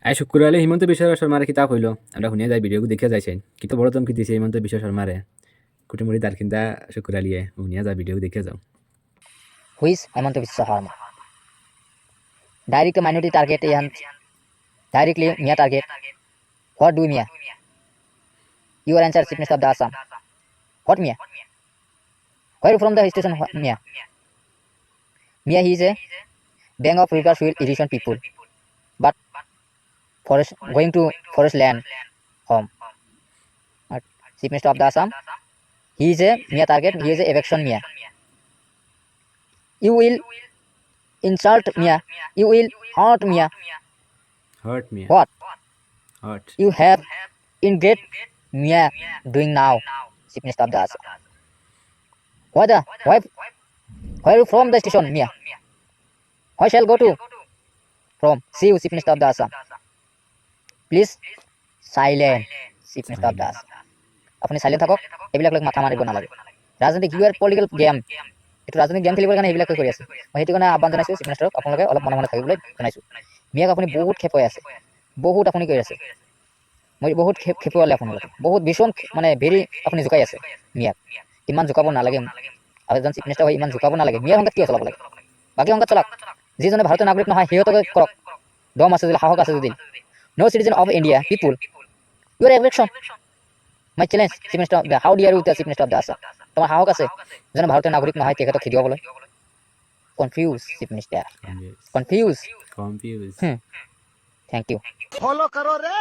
I শুক্রবারে হিমন্ত বিশ্ব শর্মার কিতাব হইল আমরা শুনিয়া যাই ভিডিও দেখিয়া যাইছেন কিন্তু বড় চমকি দিছে হিমন্ত বিশ্ব শর্মারে কুটুমুড়ি তার কিন্তা শুক্রালিয়ে শুনিয়া যা ভিডিও দেখিয়া যাও Who is Hemanta Biswa Sharma? Directly minority target and directly Mia target. What do Mia? Your answer, Chief Minister of the Assam. What Mia? Where from the station Mia? Mia he is a Bank of Rivers will irrigation people, but forest going to forest land home. But Chief Minister of the Assam, he is a Mia target. He is a eviction Mia. You will insult Mia. You will hurt Mia. Hurt Mia What hurt you have in great Mia doing now, Chief Minister of the Assam? Where you from the station, Mia? Why shall go to from? See you, Chief Minister of the Assam. Please silent, Chief Minister of the Assam. আপুনি silent থাকক, এইবিলাক লৈ মাথা মাৰিব নালাগে। ৰাজনীতিক you R political game, এইটো ৰাজনীতিক গেম খেলিবৰ কাৰণে এইবিলাক কৰি আছে। মই সেইটো কাৰণে আহ্বান জনাইছোঁ চিফ মিনিষ্টাৰক, আপোনালোকে অলপ মনে মনে থাকিবলৈ জনাইছোঁ। মিয়াক আপুনি বহুত খেপুৱাই আছে, বহুত আপুনি কৰি আছে। মই বহুত খেপুৱালে আপোনালোকে, বহুত ভীষণ মানে ভেৰি আপুনি জোকাই আছে মিয়াক। ইমান জোকাব নালাগে, আৰু এজন চিফ মিনিষ্টাৰ হৈ ইমান জোকাব নালাগে। মিয়াৰ সংঘাত কিয় চলাব লাগে? বাকী সংঘাত চলাক, যিজনে ভাৰতীয় নাগৰিক নহয় সিহঁতকে কৰক। দম আছে যদি, সাহস আছে যদি। No citizen of India, people, you are election. My challenge, Chief Minister of the, how dare you, the Chief Minister of the Assam? তোমাৰ সাহস আছে যেনে ভাৰতীয় নাগৰিক নহয় তেখেতক খেদিবলৈ? Confuse chief minister, confuse. Confuse thank you. Follow करो रे।